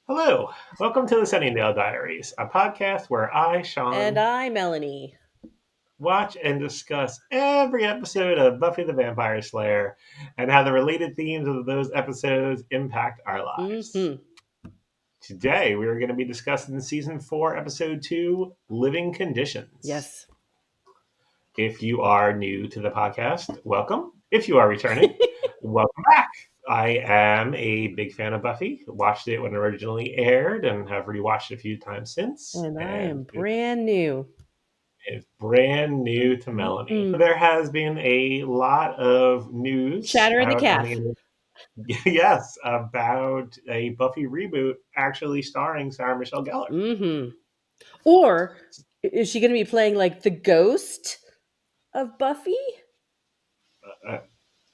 Hello, welcome to the Sunnydale Diaries, a podcast where I, And Sean, I, Melanie. watch and discuss every episode of Buffy the Vampire Slayer and how the related themes of those episodes impact our lives. Mm-hmm. Today, we are going to be discussing Season 4, Episode 2, Living Conditions. Yes. If you are new to the podcast, welcome. If you are returning, welcome back. I am a big fan of Buffy. Watched it when it originally aired and have rewatched it a few times since. And I am And brand new. it's brand new to Melanie. Mm-mm. There has been a lot of news Chatter in the out on the calf. internet. Yes, about a Buffy reboot actually starring Sarah Michelle Gellar. Mm-hmm. Or is she going to be playing like the ghost of Buffy? Uh,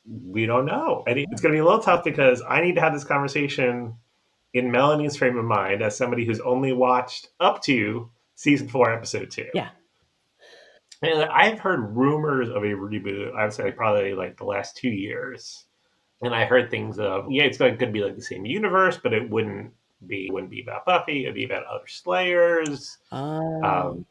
we don't know. And it's going to be a little tough because I need to have this conversation in Melanie's frame of mind as somebody who's only watched up to season 4, episode 2. Yeah. And I've heard rumors of a reboot, I would say probably like the last 2 years. And I heard things of, yeah, it's going to be like the same universe, but it wouldn't be about Buffy. It'd be about other Slayers. Um, Um,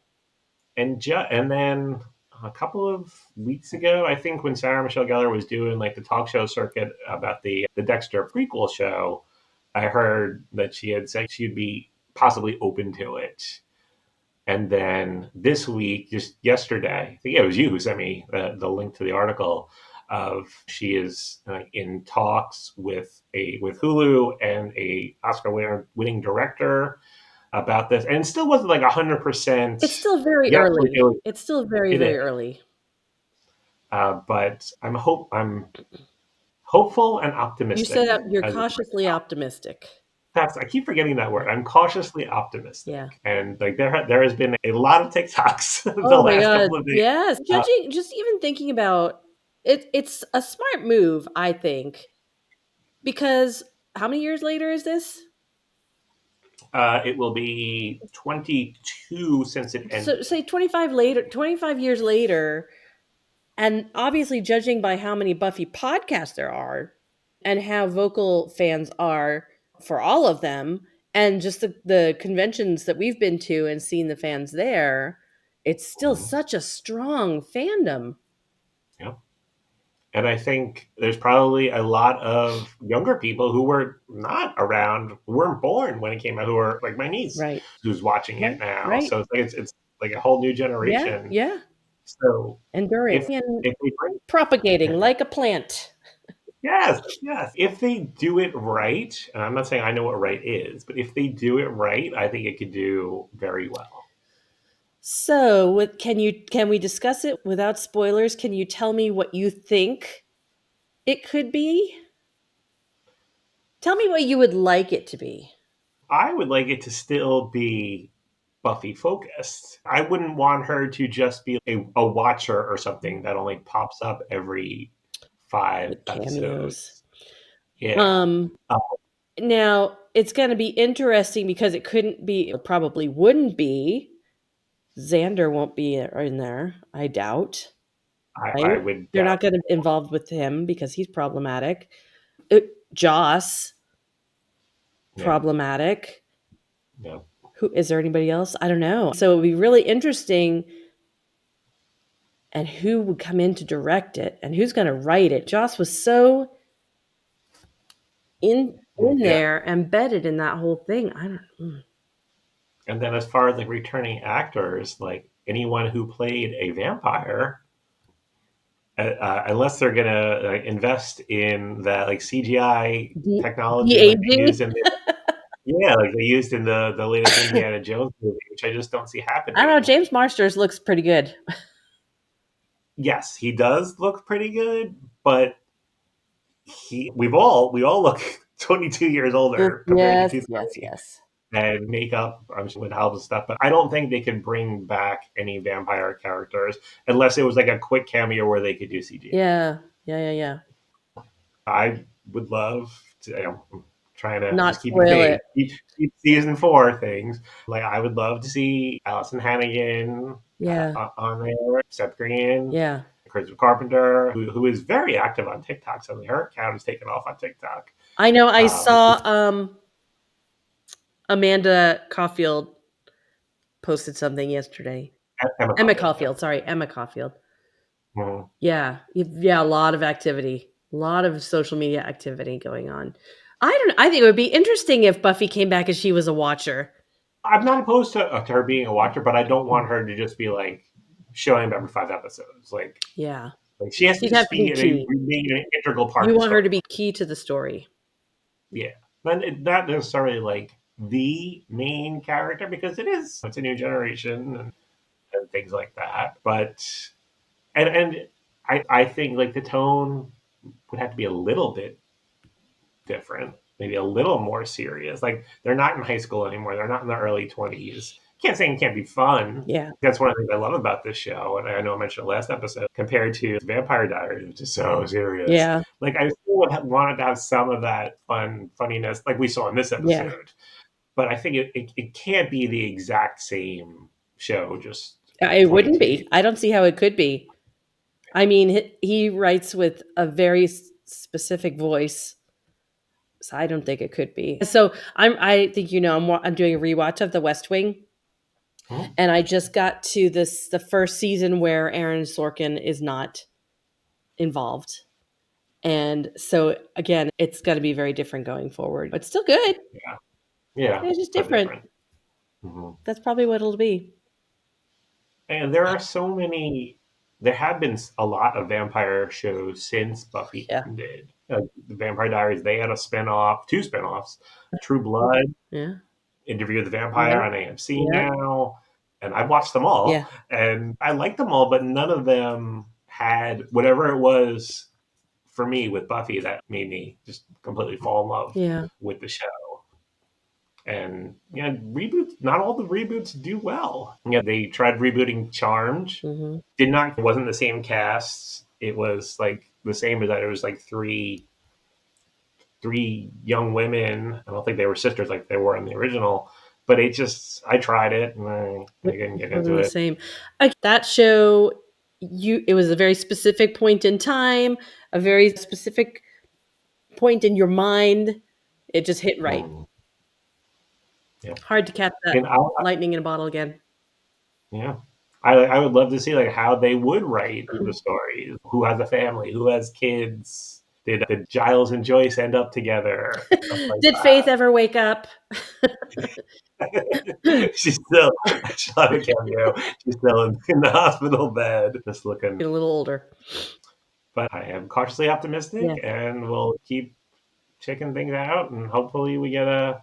and then a couple of weeks ago, I think when Sarah Michelle Gellar was doing like the talk show circuit about the Dexter prequel show, I heard that she had said she'd be possibly open to it. And then this week, just yesterday, I think it was you who sent me the link to the article of she is in talks with Hulu and a Oscar winning director about this, and it still wasn't like 100%. it's still very Yep, early. It's still very, it very is. early. But I'm hopeful and You optimistic. said that you're As cautiously optimistic. I keep forgetting that word. I'm cautiously optimistic, Yeah. and like there has been a lot of TikToks the Oh my last God. couple of days. Yes. Uh, Judging, just even thinking about it, it's a smart move, I think, because how many years later is this? it will be 22 since it So ended. say 25 years later, and obviously judging by how many Buffy podcasts there are and how vocal fans are for all of them, and just the conventions that we've been to and seen the fans there, it's still Mhm. such a strong fandom. Yeah. And I think there's probably a lot of younger people who were not around, who weren't born when it came out, who are like my niece, Right. who's watching it Right. now. Right. So it's like a whole new Yeah. generation. Yeah. So Enduring if and if they bring propagating like a plant. yes, if they do it right, and I'm not saying I know what right is, but if they do it right, I think it could do very well. So, can we discuss it without spoilers? Can you tell me what you think it could be? Tell me what you would like it to be. I would like it to still be Buffy focused. I wouldn't want her to just be a watcher or something that only pops up every five With cameos. episodes. Yeah. Um Uh, Now it's going to be interesting because it probably wouldn't be. Xander won't be in there, I doubt. Right? I would They're doubt. not going to involved with him because he's problematic. Joss Yeah. problematic. Yeah. Who is there anybody else? I don't know. So it would be really interesting and who would come in to direct it and who's going to write it. Joss was so in Yeah. there, embedded in that whole thing. I don't. And then as far as like returning actors, like anyone who played a vampire, unless they're gonna invest in that like CGI De technology like they aging. used in like they used in the latest Indiana Jones movie, which I just don't see I don't know. happening. James Marsters looks pretty good. Yes, he does look pretty good, but we all look 22 years older compared to Yes, yes, 2000, yes. and makeup, I'm sure, would help and stuff. But I don't think they could bring back any vampire characters unless it was like a quick cameo where they could do CGI. Yeah, yeah, yeah, yeah. I would love to. I'm trying to Not just keep it spoil vague. it. Keep season 4 things. Like I would love to see Allison Hannigan Yeah, on there, Seth Green, yeah. Christopher Carpenter, who is very active on TikTok. So her account is taken off on TikTok. I know. I Um, saw Amanda Caulfield posted something yesterday. Emma Emma Caulfield, yeah. Caulfield, sorry, Emma Caulfield. Mhm. Yeah, yeah, a lot of activity, a lot of social media activity going on. I don't know. I think it would be interesting if Buffy came back and she was a watcher. I'm not opposed to her being a watcher, but I don't want her to just be like showing up every 5 episodes. Yeah, Like she has to she'd just have to be be key. remain an integral part of You the want her to story. be key to the story. Yeah, not necessarily like the main character because it's a new generation and things like that. But and I think like the tone would have to be a little bit different, maybe a little more serious. Like they're not in high school anymore. They're not in the early 20s. Can't say it can't be fun. Yeah, That's one of the things I love about this show, and I know I mentioned it last episode, compared to Vampire Diaries, which is so serious. yeah, Like I still wanted to have some of that funniness, like we saw in this yeah. episode. But I think it can't be the exact same show, just It wouldn't 22 years. be. I don't see how it could be. I mean, he writes with a very specific voice, so I don't think it could be. So I think I'm doing a rewatch of The West Wing, Hmm? and I just got to the first season where Aaron Sorkin is not involved, and so again, it's going to be very different going forward. But still good. Yeah, yeah, It's just but different. different. Hmm. That's probably what it'll be. And there are so many. There have been a lot of vampire shows since Buffy Yeah, ended. The Vampire Diaries, they had a spinoff, two spinoffs, True Blood, yeah, Interview with the Vampire yeah, on AMC yeah, now, and I've watched them all, yeah, and I like them all, but none of them had whatever it was for me with Buffy that made me just completely fall in love yeah. with the show. And yeah, reboots. Not all the reboots do well. Yeah, they tried rebooting Charmed. Hmm. Did not. It wasn't the same cast. It was like the same as that. It was like three young women. I don't think they were sisters like they were in the original. But it just. I tried it and I didn't get into Wasn't the it. same. That show, it was a very specific point in time, a very specific point in your mind. It just hit right. Mm, yeah, Hard to catch that and lightning in a bottle again. yeah. I would love to see like how they would write the stories. Who has a family? Who has kids? Did Giles and Joyce end up together? Stuff like Did Faith ever wake up? that. She'll have a cameo. She's still in the hospital bed, just looking. Get a little older. But I am cautiously optimistic, Yeah. and we'll keep checking things out, and hopefully we get an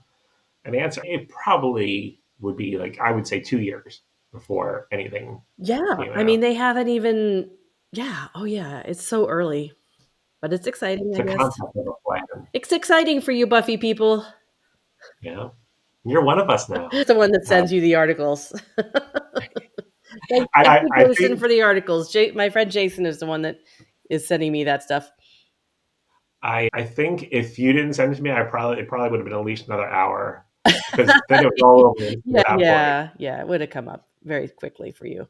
answer. It probably would be like I would say 2 years before anything Yeah. came I mean, out. they haven't even, yeah. Oh, yeah. It's so early, but it's exciting, It's I a guess. concept of a plan. It's exciting for you, Buffy people. Yeah, you're one of us now. The one that Uh, sends you the articles. Thank I you I for listening think for the articles. My friend Jason is the one that is sending me that stuff. I think if you didn't send it to me, it probably would have been at least another hour because then it was all over at Yeah, that point. yeah, yeah. It would have come up very quickly for you.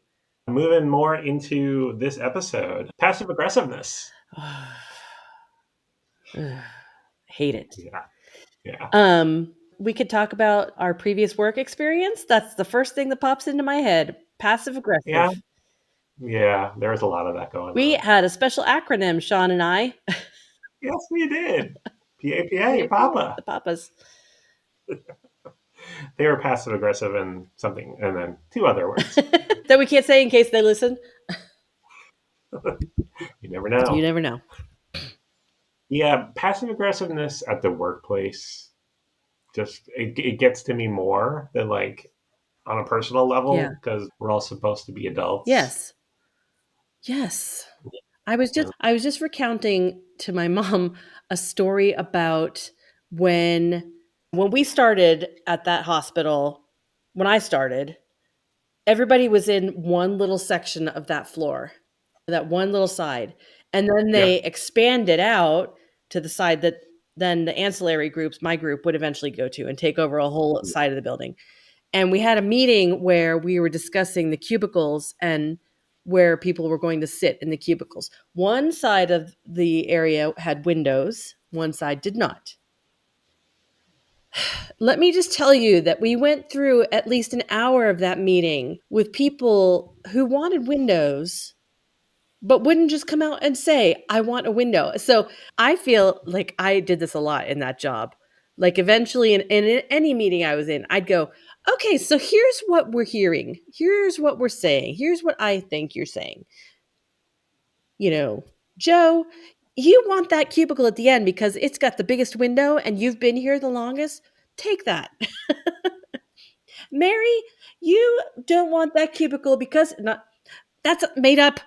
Moving more into this episode, passive aggressiveness. Hate it. Yeah, yeah, We could talk about our previous work experience. That's the first thing that pops into my head. Passive yeah, aggressive. yeah. There was a lot of that going We on. had a special acronym, Sean and I. Yes, we did. PAPA, The Papa. Papas. They were passive aggressive and something, and then two other words. That we can't say in case they listen. You never You know. never know. Yeah, passive aggressiveness at the workplace just it gets to me more than like on a personal Yeah. level because we're all supposed to be adults. Yes. Yes. I was just recounting to my mom a story about when when we started at that hospital, when I started, everybody was in one little section of that floor, that one little side. And then Yeah. they expanded out to the side that then the ancillary groups, my group, would eventually go to and take over a whole side of the building. And we had a meeting where we were discussing the cubicles and where people were going to sit in the cubicles. One side of the area had windows, one side did not. Let me just tell you that we went through at least an hour of that meeting with people who wanted windows but wouldn't just come out and say, I want a window. So I feel like I did this a lot in that job. Like eventually, in any meeting I was in, I'd go, okay, so here's what we're hearing. Here's what we're saying. Here's what I think you're saying. You know, Joe, you want that cubicle at the end because it's got the biggest window and you've been here the longest. Take that. Mary, you don't want that cubicle because not, that's made up.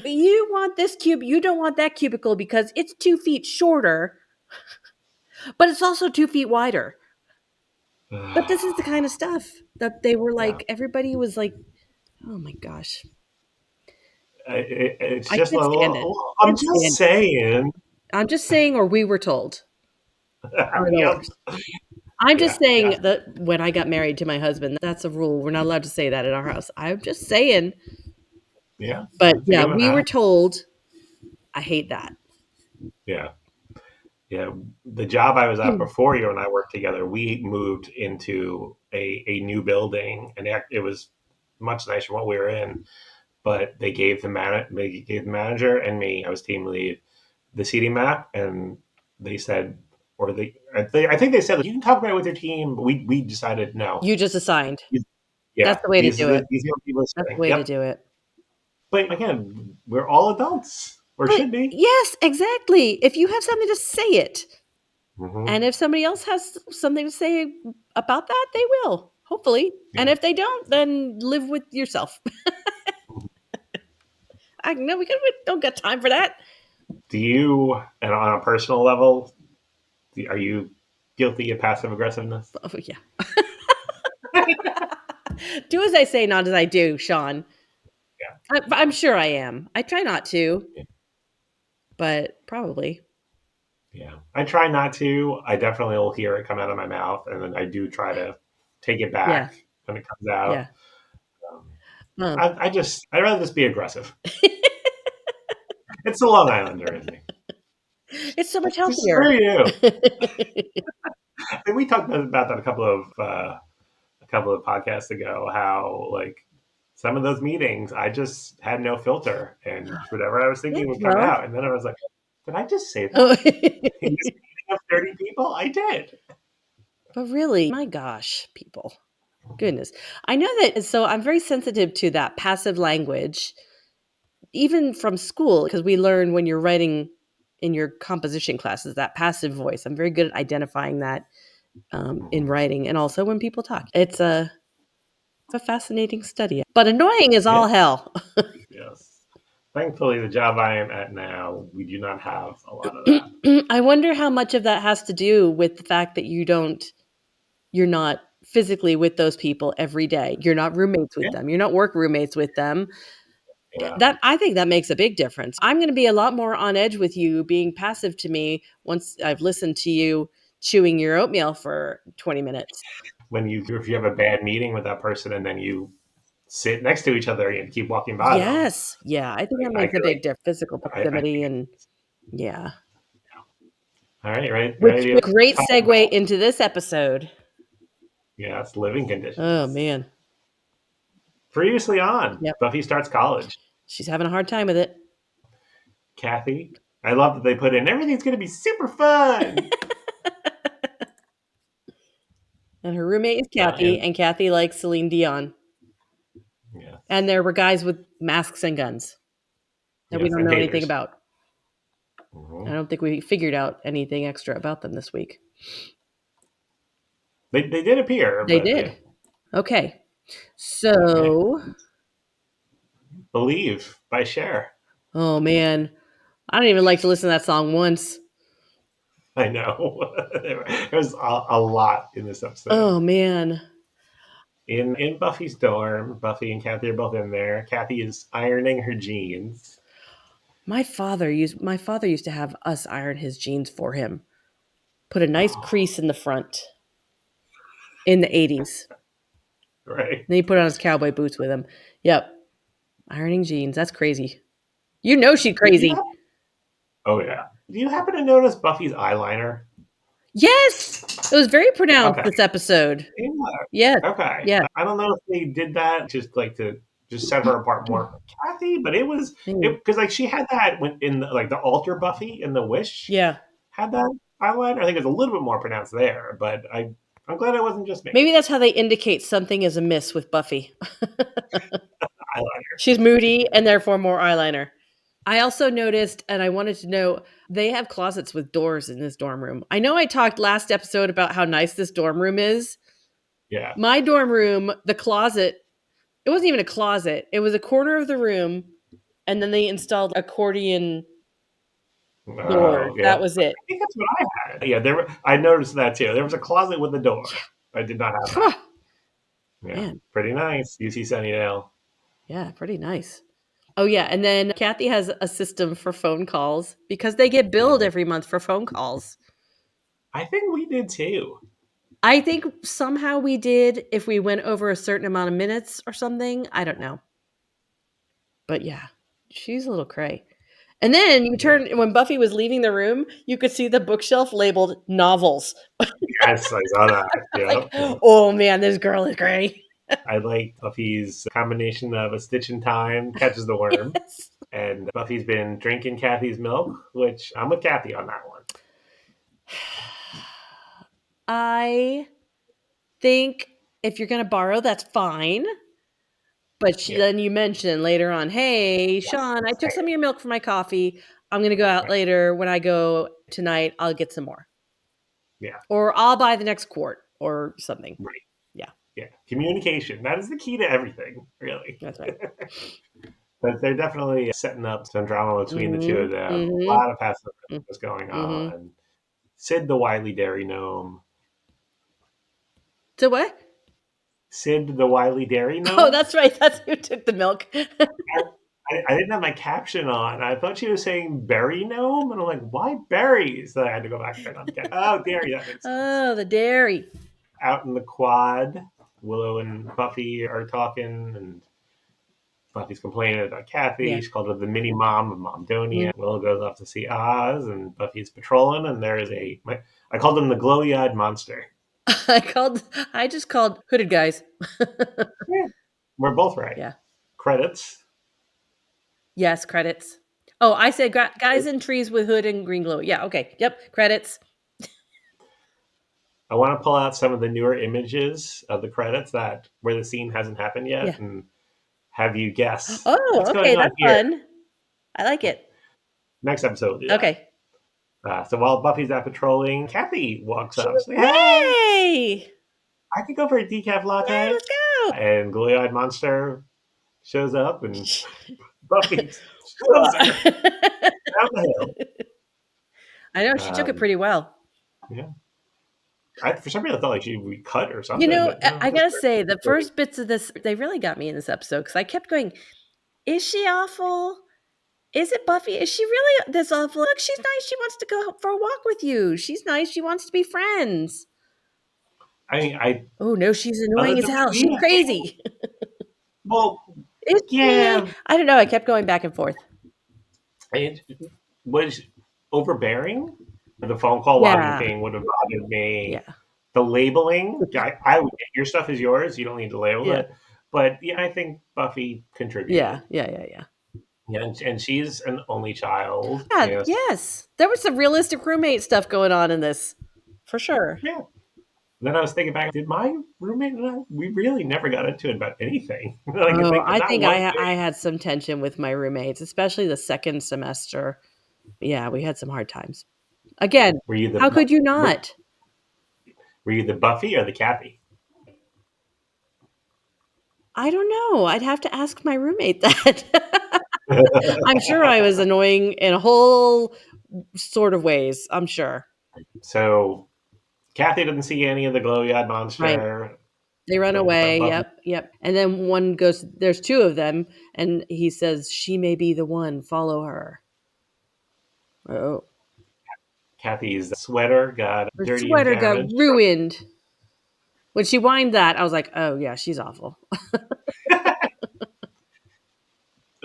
You want this cube, you don't want that cubicle because it's 2 feet shorter, but it's also 2 feet wider. But this is the kind of stuff that they were Yeah. like, everybody was like, oh my gosh, It's I just can't stand it. I'm Can't just stand it. saying. I'm just saying, or we were told are the Yep. worst. I'm just Yeah. Yeah. saying that when I got married to my husband, that's a rule. We're not allowed to say that in our house. I'm just saying. Yeah. But That's a yeah, good one. we were told. I hate that. Yeah. Yeah. The job I was at before you and I worked together, we moved into a new building, and it was much nicer than what we were in. But they gave the manager and me, I was team lead, the seating map, and they said, I think they said you can talk about it with your team, but we decided no. You just assigned. That's Yeah, the way to do it. these are the people That's the sitting. way to Yep. do it. But again, we're all adults, or But should be. yes, exactly. If you have something to say it, Hmm. and if somebody else has something to say about that, they will, hopefully. And Yeah. if they don't, then live with yourself. I know we don't got time for that. Do you, and on a personal level, are you guilty of passive aggressiveness? Oh, yeah. Do as I say, not as I do, Sean. Yeah. I'm sure I am. I try not to, but probably. Yeah. I try not to. I definitely will hear it come out of my mouth, and then I do try to take it Yeah. back when it comes out. Yeah. Um, Um, I'd rather just be aggressive. It's the Long Islander in me. it's so much Just healthier. screw you. And we talked about that a couple of podcasts ago. How like some of those meetings, I just had no filter, and whatever I was Yeah, thinking would come well, out. And then I was like, "Did I just say oh, that in this meeting of 30 people? I did." but really, my gosh, people. Goodness. I know that. So I'm very sensitive to that passive language, even from school, because we learn when you're writing in your composition classes that passive voice. I'm very good at identifying that in Mhm. writing and also when people talk. It's a fascinating study, but annoying is Yeah. all hell. Yes. Thankfully, the job I am at now, we do not have a lot of that. I wonder how much of that has to do with the fact that you're not physically with those people every day. You're not roommates with Yeah. them. You're not work roommates with them. Yeah. That I think that makes a big difference. I'm going to be a lot more on edge with you being passive to me once I've listened to you chewing your oatmeal for 20 minutes. If you have a bad meeting with that person and then you sit next to each other and keep walking by them, Yes. Yeah, I think that I makes a feel like big difference. Physical I proximity think. and yeah. All right, right, Which ready is to a great talk segue about, into this episode. yeah, it's living Oh conditions. man. Previously on Yep. Buffy starts college. She's having a hard time with it. Kathy, I love that they put in everything's going to be super fun. And her roommate is Kathy, And and Kathy likes Celine Dion. And yes, there were guys with masks and guns that we yes, don't and know anything taters. about. I Hmm. don't think we figured out anything extra about them this week. They did appear, They but yeah. did. Okay. All right. So, Believe by Cher. oh man, I don't even like to listen to that song once. I know. There was a lot in this episode. Oh man. In Buffy's dorm, Buffy and Kathy are both in there. Kathy is ironing her jeans. My father used to have us iron his jeans for him. Put a nice crease in the front in the 80s. Right. Then he put on his cowboy boots with him. Yep. Ironing jeans. That's crazy. You know she's Did you crazy. Oh yeah. Do you happen to notice Buffy's eyeliner? Yes! It was very pronounced Okay. this episode. Yeah. Yes. Okay. Yeah. I don't know if they did that just like to just set her apart more from Kathy, but it was Maybe. it because like she had that when in the, like the altar Buffy in the Wish Yeah. had that eyeliner. I think it was a little bit more pronounced there, but I'm glad it wasn't just me. Maybe that's how they indicate something is amiss with Buffy. Eyeliner. She's moody and therefore more eyeliner. I also noticed, and I wanted to know, they have closets with doors in this dorm room. I know I talked last episode about how nice this dorm room is. Yeah. My dorm room, the closet, it wasn't even a closet. It was a corner of the room, and then they installed accordion doors. Oh, yeah. That was it. I think that's what I had. Yeah, I noticed that too. There was a closet with a door. I did not have that. Yeah, Man, pretty nice. UC Sunnydale. yeah, pretty nice. Oh yeah, and then Kathy has a system for phone calls because they get billed Mhm. every month for phone calls. I think we did too. I think somehow we did if we went over a certain amount of minutes or something. I don't know. But yeah, she's a little cray. And then you Yeah. turn when Buffy was leaving the room, you could see the bookshelf labeled novels. Yes, I saw that. Like, Yeah. Yeah. oh man, this girl is cray. I like Buffy's combination of a stitch in time catches the worm, Yes. and Buffy's been drinking Kathy's milk, which I'm with Kathy on that one. I think if you're going to borrow, that's fine. But Yeah. then you mentioned later on, hey, Sean, I took some of your milk for my coffee. I'm going to go out Right. later. When I go tonight, I'll get some more. Yeah. Or I'll buy the next quart or something. Right. Yeah, Yeah. Communication. That is the key to everything, really. that's right. But they're definitely setting up some drama between the two Mhm, of them. A mhm, lot of passive mm, was going mhm. on. Sid the Wily Dairy Gnome. So what? Sid the Wily Dairy Oh, Gnome? that's right. That's who took the milk. I didn't have my caption on. I thought she was saying berry gnome, and I'm like, why berries? So I had to go back and turn on the caption. Oh, dairy, that makes sense. Oh, the dairy. Out in the quad, Willow and Buffy are talking, and Buffy's complaining about Kathy. Yeah. She called her the mini mom of Mm. Momdonia. Willow goes off to see Oz, and Buffy's patrolling, and there is I called him the glowy eyed monster. I just called hooded guys. Yeah, we're both right. Yeah. Credits. Yes, credits. Oh, I said guys in trees with hood and green glow. Yeah, okay. Yep, credits. I want to pull out some of the newer images of the credits that where the scene hasn't happened Yeah. yet, and have you guess Oh, what's okay, going on that's here. fun. I like it. Next episode, we'll do that. Okay. So while Buffy's out patrolling, Kathy walks up. She's like, "Hey, Yay! I could go for a decaf Yay, latte." let's go. And Glowy-eyed Monster shows up, and Buffy shoves her down the hill. I know she took it pretty well. Yeah, for some reason I thought like she would be cut or You something, know, but no, I just gotta say, the first bits of this, they really got me in this episode because I kept going, is she awful? Is it Buffy? Is she really this awful? Look, she's nice. She wants to go for a walk with you. She's nice. She wants to be friends. I mean, I Oh no, she's other annoying as than hell. She's yeah, crazy. well, Is she? yeah, I don't know. I kept going back and forth. it was overbearing. The phone call logging Yeah. thing would have bothered me. Yeah. The labeling, I would your stuff is yours. You don't need to label Yeah. it. But yeah, I think Buffy Yeah. contributed. Yeah. Yeah. Yeah. Yeah, and she's an only child. Yeah. Yes. Yes. There was some realistic roommate stuff going on in this. For sure. Yeah. Then I was thinking back, did my roommate and I, we really never got into it about anything. I can Oh, think of I not think one I thing. had some tension with my roommates, especially the second semester. Yeah, we had some hard times. Again, Were you the how could you were, not? were you the Buffy or the Kathy? I don't know. I'd have to ask my roommate that. I'm sure I was annoying in a whole sort of ways. I'm sure. So Kathy doesn't see any of the glowy-eyed Right. monster, They run but away. Buffy. Yep. Yep. And then one goes, there's two of them, and he says, she may be the one. Follow her. Oh. Kathy's sweater got Her dirty and sweater got damaged from ruined. When she whined that, I was like, oh, yeah, she's awful.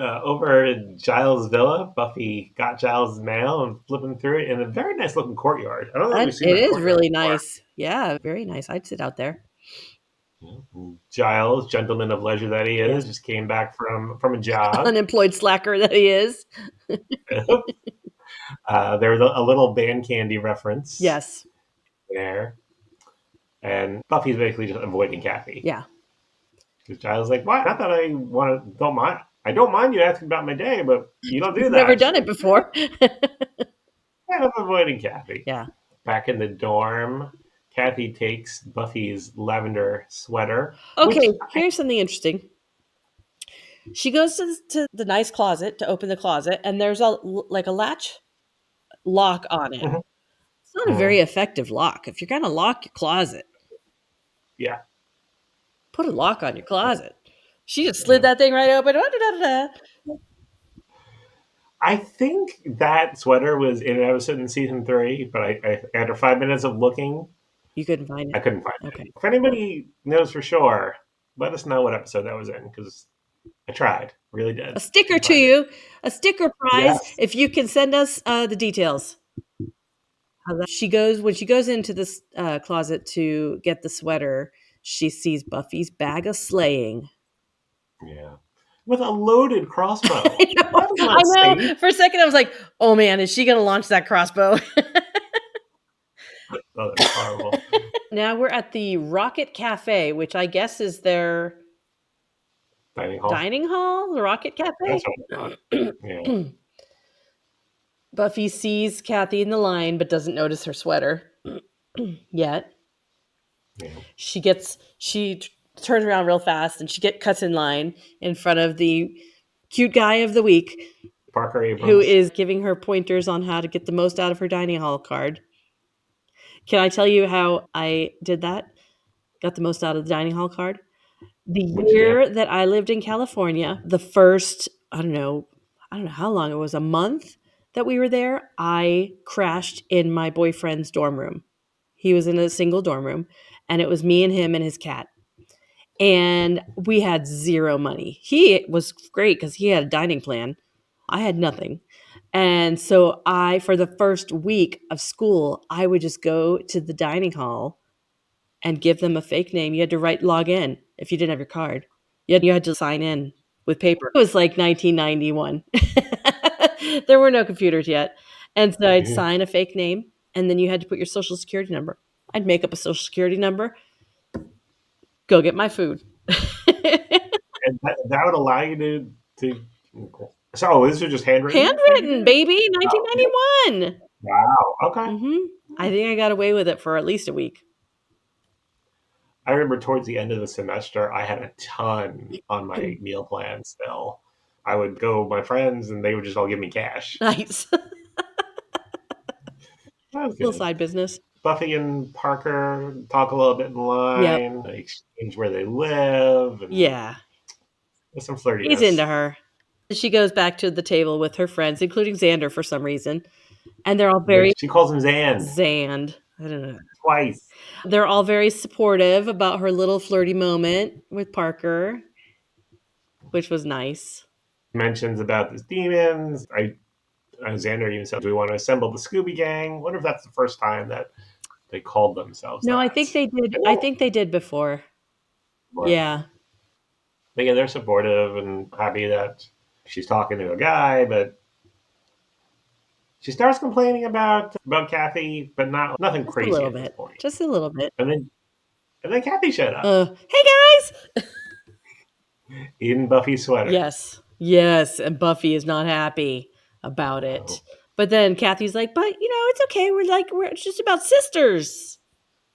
over at Giles' villa, Buffy got Giles' mail and flipping through it in a very nice looking courtyard. I don't know if And we've seen it that is courtyard really before. nice. Yeah, very nice. I'd sit out there. Giles, gentleman of leisure that he Yes. is, just came back from a jog. Unemployed slacker that he is. There's a little band candy reference Yes. there, and Buffy's basically just avoiding Kathy Yeah. because Giles is like, "Why? Not that I want to. Don't mind. I don't mind you asking about my day, but you don't do You've never that." She's done it like, before. "Yeah, I'm avoiding Kathy." Yeah. Back in the dorm, Kathy takes Buffy's lavender sweater, which Okay, here's something interesting. She goes to the nice closet to open the closet, and there's a latch lock on it. Mhm, It's not a very mhm, effective lock. If you're gonna lock your closet, yeah, put a lock on your closet. She just slid yeah. that thing right open. Da-da-da-da. I think that sweater was in an episode in season 3, but after 5 minutes of looking, You couldn't find I it. couldn't find it. Okay. If anybody knows for sure, let us know what episode that was in because I tried, really A did. sticker Couldn't to find it. you, a sticker prize Yes. if you can send us the details. When she goes into this closet to get the sweater, she sees Buffy's bag of slaying. Yeah. With a loaded crossbow. That is I not safe. know. For a second, I was like, "Oh man, is she going to launch that crossbow?" Oh, that's horrible. Now we're at the Rocket Cafe, which I guess is their Dining hall. dining hall. The Rocket That's what I thought. Cafe. Yeah. Buffy sees Kathy in the line, but doesn't notice her sweater yet. Yeah. She turns around real fast and cuts in line in front of the cute guy of the week Parker who Abrams. is giving her pointers on how to get the most out of her dining hall card. Can I tell you how I did that? Got the most out of the dining hall card? The What'd you do? year that I lived in California, the first, I don't know how long it was, a month that we were there, I crashed in my boyfriend's dorm room. He was in a single dorm room, and it was me and him and his cat. And we had zero money. He was great because he had a dining plan. I had nothing. And so for the first week of school, I would just go to the dining hall and give them a fake name. You had to log in if you didn't have your card. You had to sign in with paper. It was like 1991. There were no computers yet. And so I'd Yeah. sign a fake name, and then you had to put your social security number. I'd make up a social security number, go get my food. And that would allow you to. So these are just handwritten that you Handwritten, did? baby, Oh, yeah. 1991. Wow. Okay. I think I got away with it for at least a week. I remember towards the end of the semester, I had a ton on my meal plan still. I would go with my friends and they would just all give me cash. Nice. That was Little good. side business. Buffy and Parker talk a little bit in Yep. line, they exchange where they live, and Yeah. there's some He's into flirtiness. her. She goes back to the table with her friends, including Xander for some reason. And they're all Which very she calls him Zan Zand. I don't know. twice. They're all very supportive about her little flirty moment with Parker, which was nice. Mentions about these demons. Xander even said, "Do we want to assemble the Scooby Gang?" Wonder if that's the first time that they called themselves No, I that. think they did. And I think they did before. Yeah. but yeah, they're supportive and happy that she's talking to a guy, but she starts complaining about Kathy, but nothing Just a crazy little at this bit. point. Just a little bit. And then Kathy showed up Hey guys. in Buffy's sweater. Yes. Yes. And Buffy is not happy about it. Oh, But then Kathy's like, but it's okay. It's just about sisters.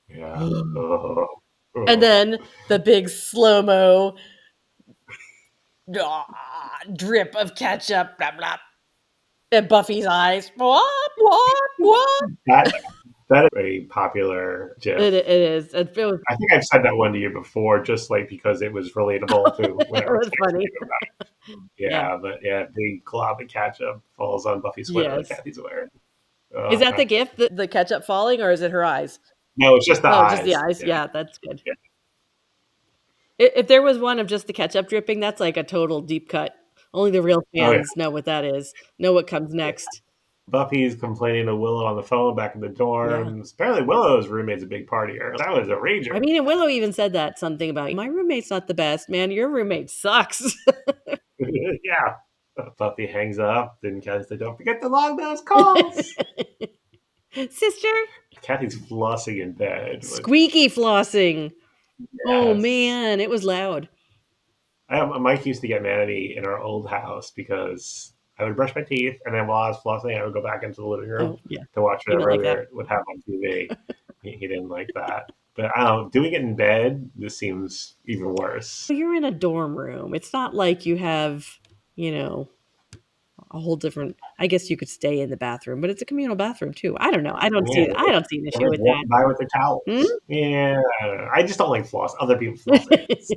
yeah. Oh, And oh. then the big slow mo drip of ketchup, blah, blah, in Buffy's eyes. What? What? What? That that is a popular GIF. It is. It was, I think I've said that one to you before, just like because it was relatable to it whenever was Sam's funny. thinking about it. Yeah. Yeah, but yeah, big glob of ketchup falls on Buffy's sweater that Yes. Kathy's wearing. Is that Uh, the gift, the ketchup falling, or is it her eyes? no, it's just the Oh, just the eyes. eyes. Yeah, Yeah, that's good. yeah. If there was one of just the ketchup dripping, that's like a total deep cut. Only the real Oh yeah. fans know what that is, know what comes next. Buffy's complaining to Willow on the phone back in the Yeah. dorms. Apparently, Willow's roommate's a big partier. That was a I rager. mean, and Willow even said that something about, "My roommate's not the best, man. Your roommate sucks." Yeah. Buffy hangs up. Then Kathy's like, "Don't forget to log those calls." Sister? Kathy's flossing in bed, which Squeaky flossing. Oh, yes. man, it was loud. Mike used to get mad at me in our old house because I would brush my teeth, and then while I was flossing, I would go back into the living room Oh, yeah. to watch He didn't whatever like that. would have on TV. He didn't like that. But I don't know, doing it in bed, this seems even worse. You're in a dorm room. It's not like you have, you know, a whole different, I guess you could stay in the bathroom, but it's a communal bathroom too. I don't know. Yeah, I don't see an issue everyone's with that. walking by with their Hmm? towels. Yeah, I don't know. I just don't like floss. Other people flossing. That's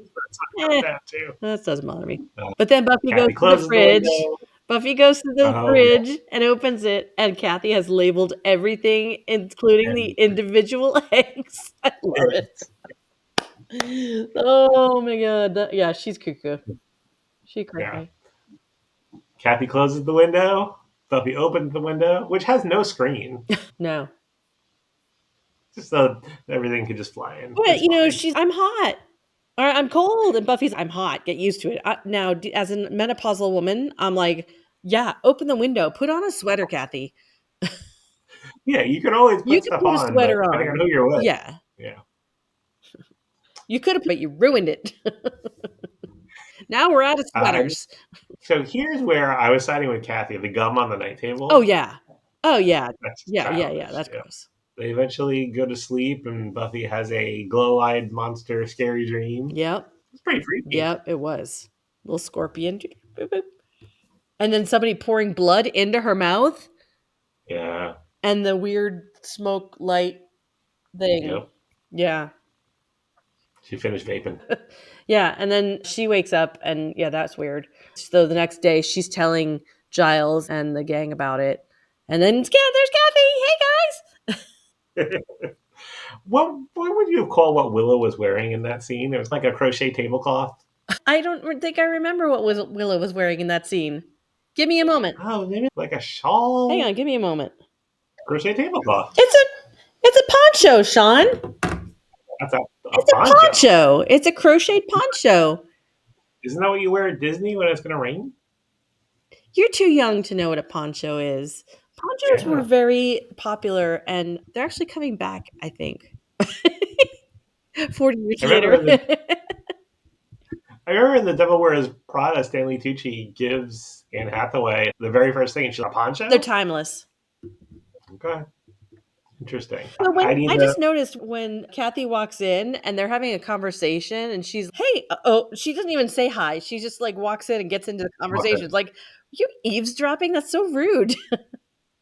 Eh, bad too. that doesn't bother me. Uh, But then Buffy goes Kathy to the closes the fridge. window. Buffy goes to the Oh yeah, fridge and opens it, and Kathy has labeled everything, including the and individual eggs. I love it. Oh my god. Yeah, she's cuckoo. She yeah. cray. Kathy closes the window. Buffy opens the window, which has no screen, No. just so everything could just fly in. But, It's fine. I'm hot. Or I'm cold. And Buffy's, I'm hot. Get used to it. Now, as a menopausal woman, I'm like, yeah, open the window. Put on a sweater, Kathy. Yeah, you can always You put could stuff put a on, but sweater depending on on. who you're with, Yeah. yeah. You could have, but you ruined it. Now we're out of Uh, sweaters. so here's where I was siding with Kathy. The gum on the night Oh, table. yeah. Oh, yeah. That's Yeah, yeah, yeah. childish. That's Yeah. gross. They eventually go to sleep, and Buffy has a glow-eyed monster scary dream. Yep. It's pretty freaky. Yep, it was. Little scorpion. Boop, boop. And then somebody pouring blood into her mouth Yeah. and the weird smoke light thing. Yep. Yeah. She finished vaping. Yeah, and then she wakes up and yeah, that's weird. So the next day she's telling Giles and the gang about it. And then there's Kathy. Hey guys. What would you call what Willow was wearing in that scene? It was like a crochet tablecloth. I don't think I remember what Willow was wearing in that scene. Give me a moment. Oh, maybe like a Hang shawl, on, give me a moment. crochet tablecloth. It's a poncho, Sean. That's a It's a poncho. poncho. It's a crocheted poncho. Isn't that what you wear at Disney when it's going to rain? You're too young to know what a poncho is. Ponchos were Yeah. very popular and they're actually coming back, I think. 40 years I remember later. in the I remember in the Devil Wears Prada, Stanley Tucci gives Anne Hathaway the very first thing, and she's a They're poncho. timeless. Okay, interesting. So when Hiding I the just noticed when Kathy walks in and they're having a conversation and she's, hey, oh, she doesn't even say hi. She just like walks in and gets into the conversation. It's like, you eavesdropping? That's so rude.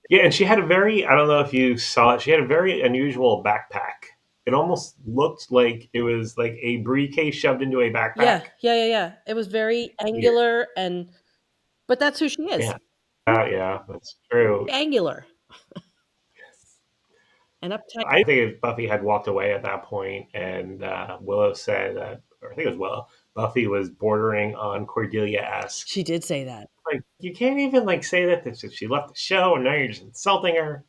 yeah, and she had a very I don't know if you saw it. She had a very unusual backpack. It almost looked like it was like a briefcase shoved into a Yeah, backpack. yeah, yeah, yeah. It was very Yeah, angular and, but that's who she is. yeah, yeah. That's true. Angular and uptight. I think if Buffy had walked away at that point, and Willow said that, or I think it was Willow, Buffy was bordering on Cordelia-esque. She did say that. Like you can't even like say that if she left the show, and now you're just insulting her.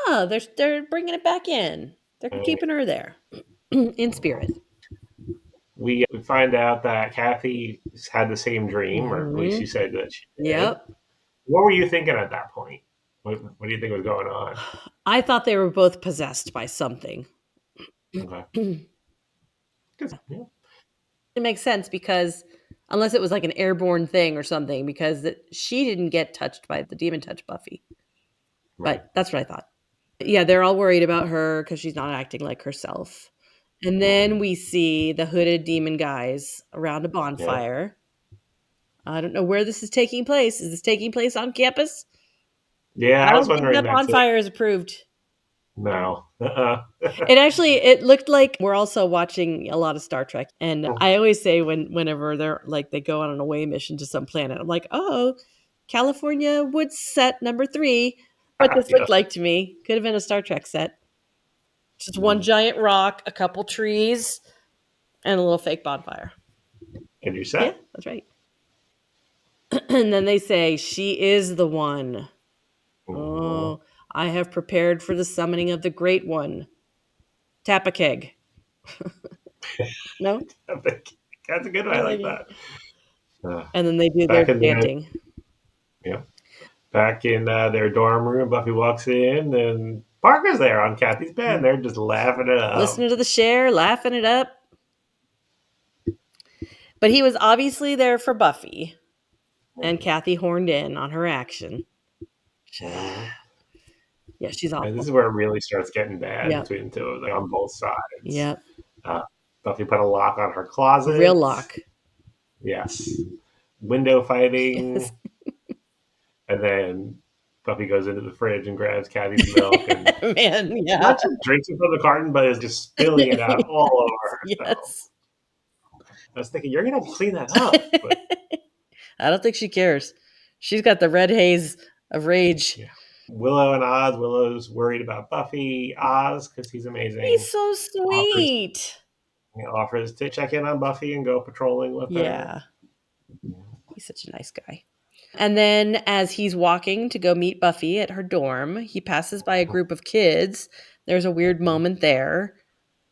Oh, they're bringing it back in. They're keeping her there in spirit. We find out that Kathy had the same dream, or at least Hmm. she said that she did. Yep. What were you thinking at that point? What do you think was going on? I thought they were both possessed by something. Okay. It 'Yeah, makes sense because unless it was like an airborne thing or something, because she didn't get touched by the demon touch Buffy. right. But that's what I thought. Yeah, they're all worried about her because she's not acting like herself. And then Mhm. we see the hooded demon guys around a Yeah. bonfire. I don't know where this is taking place. Is this taking place on campus? Yeah, I I was don't think wondering that that too. bonfire is approved. No. It looked like we're also watching a lot of Star Trek. And I always say whenever they're like they go on an away mission to some planet, I'm like, oh, California Woods set number 3. What this Yeah. looked like to me. Could have been a Star Trek set. Just one Mm. giant rock, a couple trees, and a little fake bonfire. And you're Yeah, set. that's right. And then they say, "She is the one. Mhm. Oh, I have prepared for the summoning of the Great One. Tap a keg." No? That's a good one. I I like like it. that. Uh, And then they do their back in their chanting. yeah, back in their dorm room, Buffy walks in, and Parker's there on Kathy's bed. And they're just laughing it up. Listening to the share, laughing it up. But he was obviously there for Buffy, and Kathy horned in on her action. Mhm. Yeah, she's And this awful. is where it really starts getting bad Yep. between the two of them on both sides. Yep. Uh, Buffy put a lock on her A real closet. lock. Yes. Window Yes. fighting. And then Buffy goes into the fridge and grabs Kathy's milk and Man, yeah. not just drinks it from the carton, but is just spilling it out all over herself. Yes. I was thinking, you're going to clean that up. But I don't think she cares. She's got the red haze of rage. yeah. Willow and Oz. Willow's worried about Buffy. Oz, because he's amazing, He's so offers sweet. offers to check in on Buffy and go patrolling with her. Yeah. He's such a nice guy. And then as he's walking to go meet Buffy at her dorm, he passes by a group of kids. There's a weird moment there.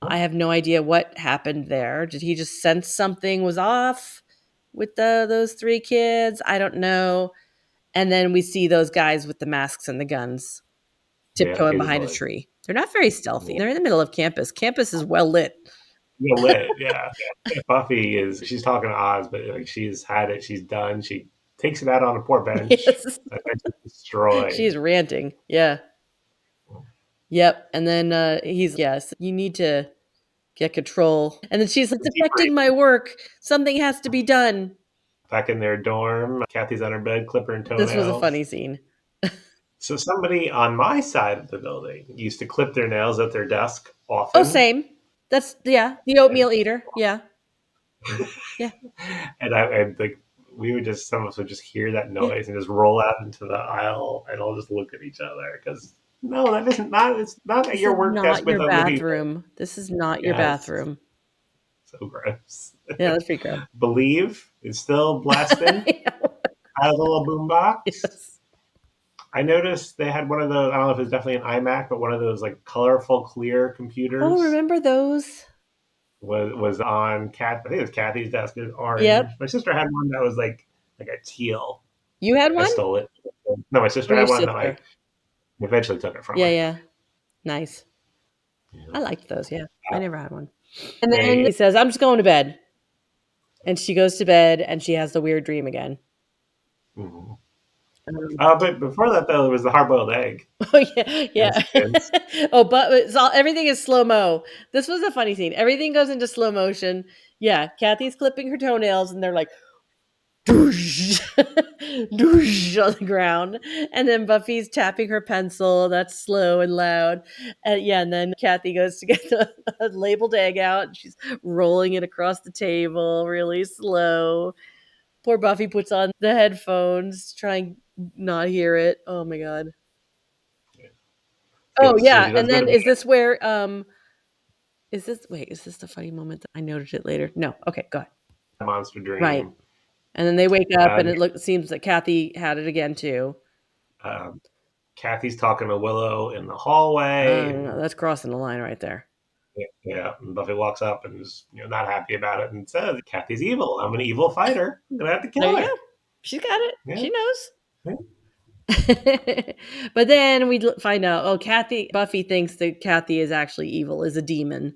I have no idea what happened there. Did he just sense something was off with those three kids? I don't know. And then we see those guys with the masks and the guns Yeah, the tiptoeing Hazel behind a Boys. tree. They're not very stealthy. They're in the middle of campus. Campus is well lit. Yeah, lit, yeah. Buffy she's talking to Oz, but like she's had it, she's done. She takes it out on a poor bench. Yes. Eventually destroyed. She's ranting. Yeah. Yep. And then he's, yes, you need to get control. And then she's like, "It's affecting my work. Something has to be done." Back in their dorm, Kathy's on her bed, clipping her This was a toenails. funny scene. So somebody on my side of the building used to clip their nails at their desk Oh, often. same. That's, yeah, the oatmeal eater. Yeah. Yeah. And like we would just some of us would just hear that Yeah. noise and just roll out into the aisle and all just look at each other because no, that isn't not it's not at This your is work desk not with your other people. bathroom. This is not your Yes, bathroom. so gross. Yeah, that's pretty gross. Believe is still blasting out of the little boombox. Yes. I noticed they had one of those. I don't know if it's definitely an iMac, but one of those like colorful, clear Oh, computers remember those? was on Cat. I think it was Kathy's desk. It was orange. Yep. My sister had one that was like a teal. You had I one? stole it. No, my Or sister your had one that sister? I eventually took it from Yeah, her. yeah. Nice. Yeah. I liked those. Yeah. I never had one. And then They, he says, "I'm just going to bed." And she goes to bed and she has the weird dream again. mhm. Um, But before that, though, there was the hard-boiled egg Oh yeah, yeah. incident. Oh, but it's all, everything is slow mo. This was a funny scene. Everything goes into slow motion. Yeah, Kathy's clipping her toenails, and they're like, doosh, doosh on the ground, and then Buffy's tapping her pencil. That's slow and loud. And yeah, and then Kathy goes to get the labeled egg out. And she's rolling it across the table, really slow. Poor Buffy puts on the headphones, trying not hear it. Oh my god. Oh So yeah, she does and go to then bed. is this where is this, wait, is this the funny moment that I noted it later? No. Okay, go ahead. Monster Right. dream. And then they wake up Uh, and it seems that Kathy had it again too. um, Kathy's talking to Willow in the hallway, No, and that's crossing the line right there. yeah, and Buffy walks up and is not happy about it and says, "Kathy's evil. I'm an evil fighter. I'm gonna have to There kill you go. her." She's got it. Yeah. She knows. Yeah. But then we find out, oh, Buffy thinks that Kathy is actually evil, is a demon.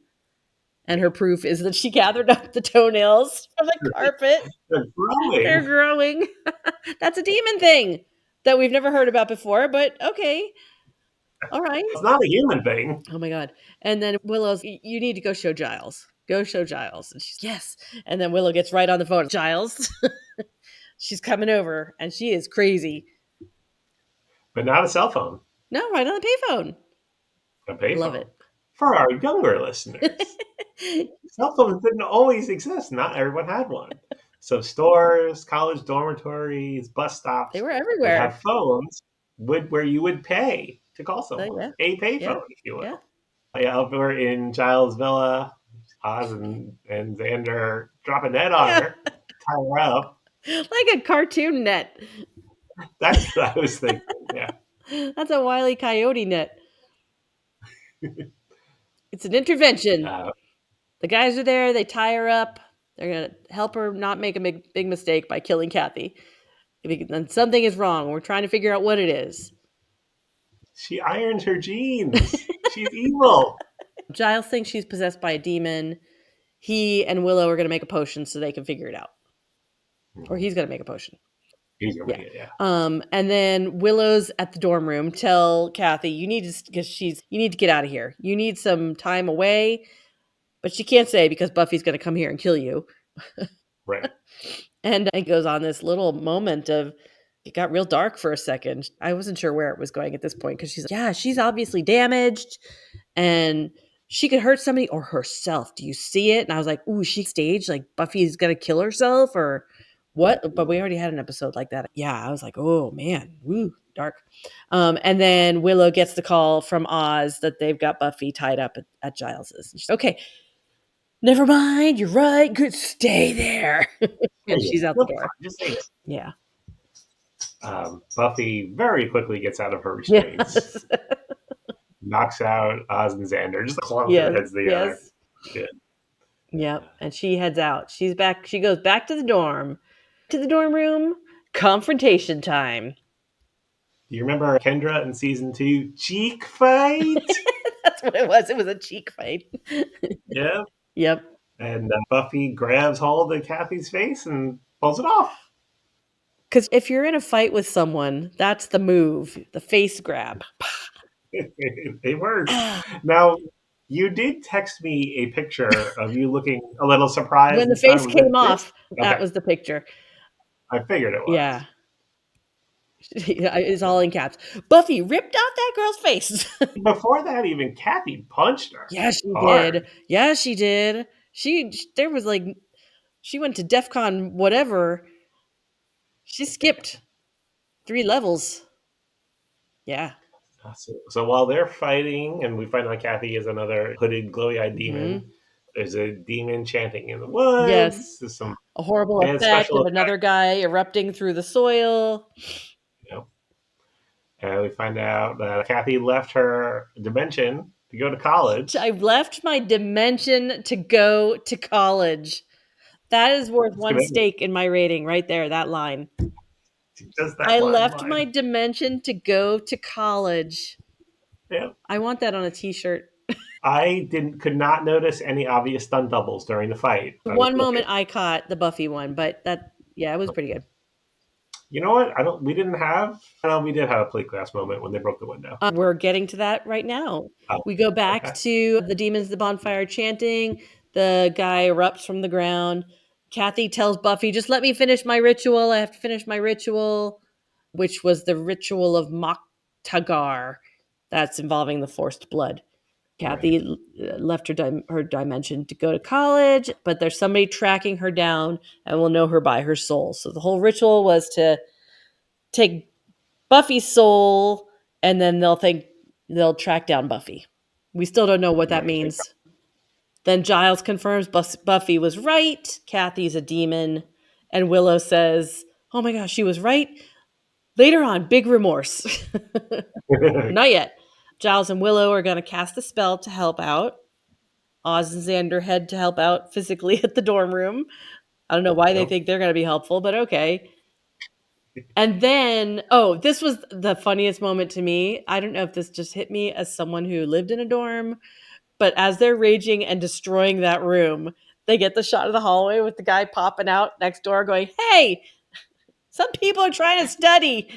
And her proof is that she gathered up the toenails from the carpet. They're They're growing. growing. That's a demon thing that we've never heard about before, but okay. All right. It's not a human thing. Oh my god. And then Willow's, "You need to go show Giles. Go show Giles." And she's, "Yes." And then Willow gets right on the phone. "Giles." She's coming over and she is crazy. But not a cell phone, No, right on the payphone. a Love payphone. it. For our younger listeners, cell phones didn't always exist. Not everyone had one. So stores, college dormitories, bus They stops were would everywhere. have phones where you would pay to call So, someone. yeah. A Yeah. payphone, if you Yeah. will. Yeah, over in Giles' villa, Oz and Xander drop a net on Yeah. her, tie her up. Like a cartoon net. That's what I was thinking. Yeah. That's a Wile E. Coyote net. It's an intervention. Uh, The guys are there. They tie her up. They're going to help her not make a big mistake by killing Kathy. And something is wrong. We're trying to figure out what it is. she irons her jeans. She's evil. Giles thinks she's possessed by a demon. He and Willow are going to make a potion so they can figure it out. Or he's going to make a potion. He's gonna Yeah. make it, yeah. And then Willow's at the dorm room. Tell Kathy you need to get out of here. You need some time away, but she can't say because Buffy's going to come here and kill you. Right. And it goes on this little moment of it got real dark for a second. I wasn't sure where it was going at this point because she's like, yeah, she's obviously damaged and she could hurt somebody or herself. Do you see it? And I was like, ooh, she staged like Buffy's gonna kill herself or what? But we already had an episode like that. Yeah, I was like, oh man, woo, dark. And then Willow gets the call from Oz that they've got Buffy tied up at Giles's. And she's okay. Never mind, you're right. Good, stay there. And she's out the door. Just say it. Yeah. Buffy very quickly gets out of her restraints. Yes. Knocks out Oz and Xander. Just clunk Yes. their heads together. Yes. Good. Yep. And she heads out. She's back. She goes back to the dorm room. Confrontation time. Do you remember Kendra in season 2? Cheek fight? That's what it was. It was a cheek fight. Yeah. Yep. And Buffy grabs hold of Kathy's face and pulls it off. Because if you're in a fight with someone, that's the move, the face grab. It works. Now, you did text me a picture of you looking a little surprised. When the face came off, that was the picture. I figured it was. Yeah. It's all in caps. Buffy ripped out that girl's face. Before that, even Kathy punched her. Yeah, she hard. did. Yeah, she did. There was like, she went to DEFCON whatever. She skipped 3 levels. Yeah. So while they're fighting, and we find out Kathy is another hooded, glowy-eyed demon, there's a demon chanting in the woods. Yes. There's some a horrible effect of another guy erupting through the soil. Yep. And we find out that Kathy left her dimension to go to college. I left my dimension to go to college. That is worth one stake in my rating right there, that line. Just that I left my dimension to go to college. Yeah. I want that on a t-shirt. I could not notice any obvious stunt doubles during the fight. One moment I caught the Buffy one, but it was pretty good. You know what? We did have a plate glass moment when they broke the window. We're getting to that right now. We go back to the demons, the bonfire chanting. The guy erupts from the ground. Kathy tells Buffy, just let me finish my ritual. I have to finish my ritual, which was the ritual of Moktagar. That's involving the forced blood. Kathy left her dimension to go to college, but there's somebody tracking her down and will know her by her soul. So the whole ritual was to take Buffy's soul, and then they'll track down Buffy. We still don't know what that means. Then Giles confirms Buffy was right. Kathy's a demon. And Willow says, oh my gosh, she was right. Later on, big remorse. Not yet. Giles and Willow are going to cast a spell to help out. Oz and Xander head to help out physically at the dorm room. I don't know why they think they're going to be helpful, but okay. And then, this was the funniest moment to me. I don't know if this just hit me as someone who lived in a dorm, but as they're raging and destroying that room, they get the shot of the hallway with the guy popping out next door going, hey, some people are trying to study.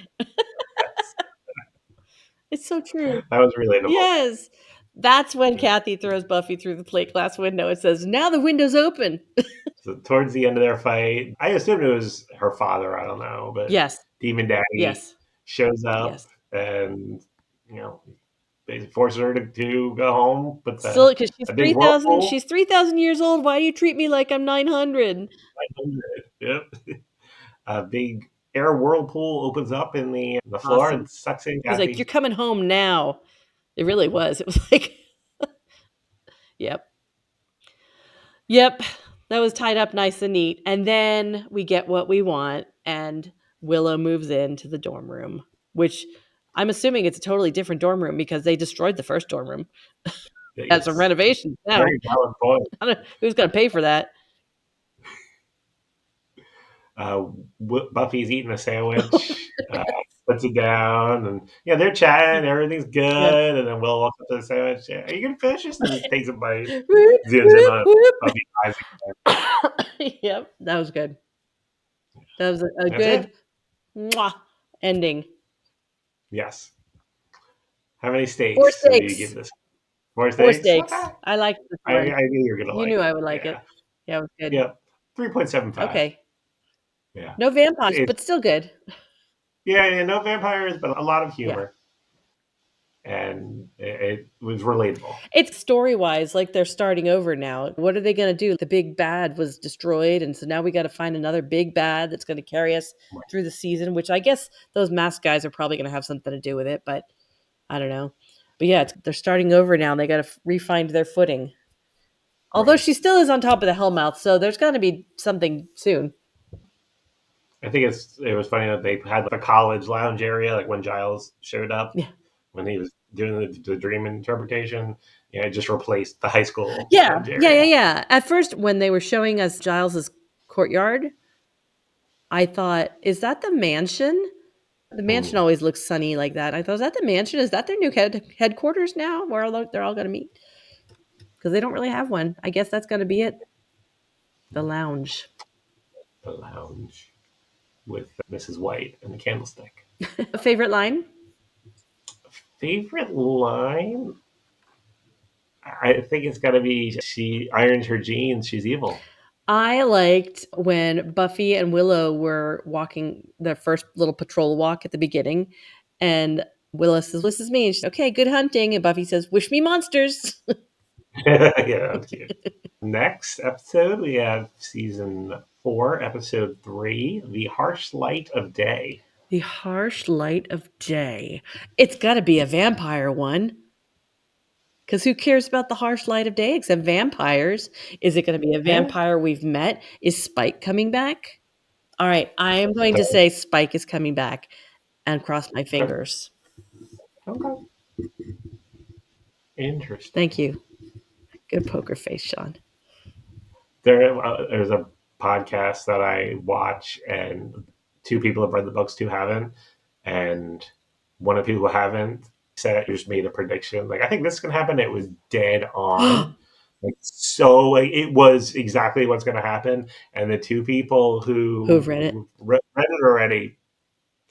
It's so true. That was relatable. Yes. That's when Kathy throws Buffy through the plate glass window. It says, now the window's open. So towards the end of their fight, I assumed it was her father. I don't know, but Demon Daddy shows up and basically forces her to go home. But still, because she's 3,000 years old. Why do you treat me like I'm 900? 900. Yep. A big air whirlpool opens up in the floor and sucks in Kathy. He's like, you're coming home now. It really was. It was like, yep. That was tied up nice and neat. And then we get what we want, and Willow moves into the dorm room, which I'm assuming it's a totally different dorm room because they destroyed the first dorm room. Had some Yes, renovations now. very valid point. Who's going to pay for that? Uh, Buffy's eating a sandwich, puts it down, and yeah, they're chatting. Everything's Yeah. good, and then Will walks up to the sandwich. Yeah, are you gonna finish this? And takes a bite, Whoop, zooms in whoop, on whoop. Buffy's eyes again. Yep, that was good. That was a That's good it. mwah, ending. Yes. How many Four steaks do you give steaks. this? Four Four steaks. steaks. Okay. I liked this I one. knew you were gonna You like knew I it. would like Yeah. it. Yeah, it was good. Yep. 3.75. Okay. Yeah. No vampires, It, but still good. yeah, no vampires, but a lot of Yeah. humor, and it was relatable. It's story wise, like they're starting over now. What are they going to do? The big bad was destroyed. And so now we got to find another big bad that's going to carry us through the season, which I guess those masked guys are probably going to have something to do with it, but I don't know. But yeah, they're starting over now. And they got to re-find their footing. Although Right. she still is on top of the Hellmouth, so there's going to be something soon. I think it was funny that they had the college lounge area, like when Giles showed up Yeah. when he was doing the dream interpretation. Yeah, it just replaced the high school Yeah. lounge Yeah. Yeah. area. Yeah. At first, when they were showing us Giles's courtyard, I thought, is that the mansion? The mansion Mm. always looks sunny like that. I thought, is that the mansion? Is that their new headquarters now where they're all going to meet? Because they don't really have one. I guess that's going to be it. The lounge. The lounge with Mrs. White and the candlestick. Favorite line? Favorite line? I think it's got to be she irons her jeans. She's evil. I liked when Buffy and Willow were walking their first little patrol walk at the beginning, and Willow says, "This is me." And she's, "Okay, good hunting." And Buffy says, "Wish me monsters." Yeah, that's cute. Next episode, we have season 4, episode 3, The Harsh Light of Day. The harsh light of day. It's got to be a vampire one. Because who cares about the harsh light of day except vampires? Is it going to be a Yeah. vampire we've met? Is Spike coming back? All right, I am going to say Spike is coming back and cross my Okay. fingers. Okay. Thank Interesting. you. Good poker face, Sean. There's a podcast that I watch, and 2 people have read the books, 2 haven't. And one of the people who haven't said just made a prediction. Like, I think this can happen. It was dead on. Like, so like, it was exactly what's going to happen. And the 2 people Who've read it? who read it already,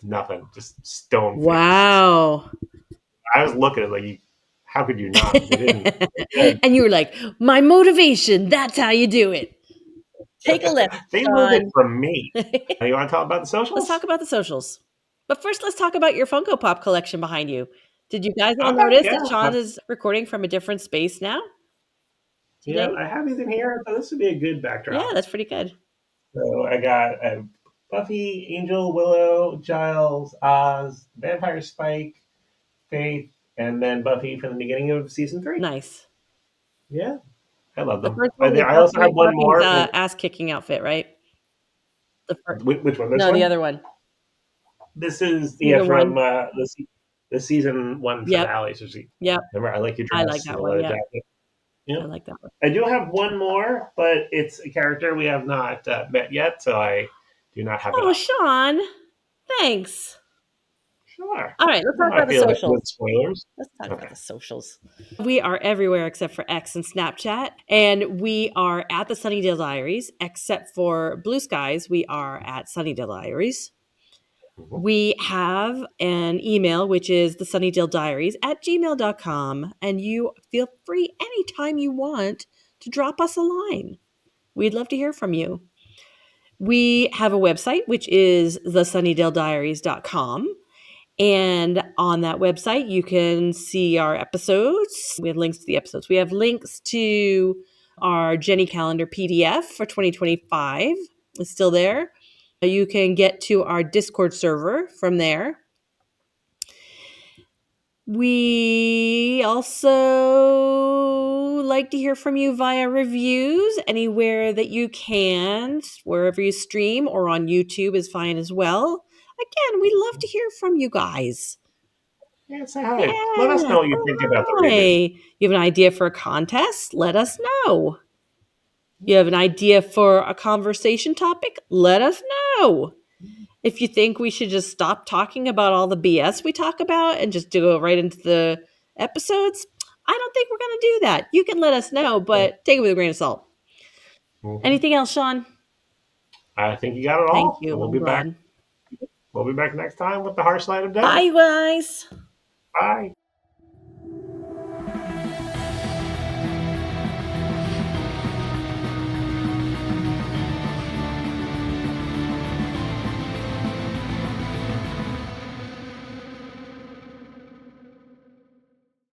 nothing, just stone faced. Wow. I was looking at it like, how could you not? They didn't. And you were like, my motivation, that's how you do it. Take a list, They learned it Sean. from me. You want to talk about the Let's socials? talk about the socials. But first, let's talk about your Funko Pop collection behind you. Did you guys all Okay, notice yeah. that Sean is recording from a different space now Yeah, today? I have these in here, but this would be a good Yeah, backdrop. that's pretty good. So I got Buffy, Angel, Willow, Giles, Oz, Vampire Spike, Faith, and then Buffy from the beginning of season 3. Nice. Yeah, I love The them. first one was I also have one Buffy's more. ass kicking outfit, right? The first, Which one? This no, the one? other one. This is Season from one. the season 1 Yep. finale. So Yep. remember, I like your I like dress and that the one. leather Yep. jacket. I Yep. like that one. I do have one more, but it's a character we have not met yet, so I do not have it Oh, up. Sean. Thanks. Sure. All right, let's talk No, I about the feel like socials. with spoilers. Let's talk about Okay. the socials. We are everywhere except for X and Snapchat. And we are at the Sunnydale Diaries, except for Blue Skies. We are at Sunnydale Diaries. Mhm. We have an email, which is the Sunnydale Diaries at gmail.com. And you feel free anytime you want to drop us a line. We'd love to hear from you. We have a website, which is thesunnydalediaries.com. And on that website, you can see our episodes. We have links to the episodes. We have links to our Jenny Calendar PDF for 2025. It's still there. You can get to our Discord server from there. We also like like to hear from you via reviews anywhere that you can, wherever you stream or on YouTube is fine as well. Again, we love to hear from you guys. Yeah, say hi. Let us Yeah, know what you think about the reboot. hi. You have an idea for a contest? Let us know. You have an idea for a conversation topic? Let us know. If you think we should just stop talking about all the BS we talk about and just go right into the episodes, I don't think we're going to do that. You can let us know, but take it with a grain of salt. Mm-hmm. Anything else, Sean? I think you got it Thank all. you. I'm glad. We'll be back next time with the harsh light of day. Bye, guys. Bye.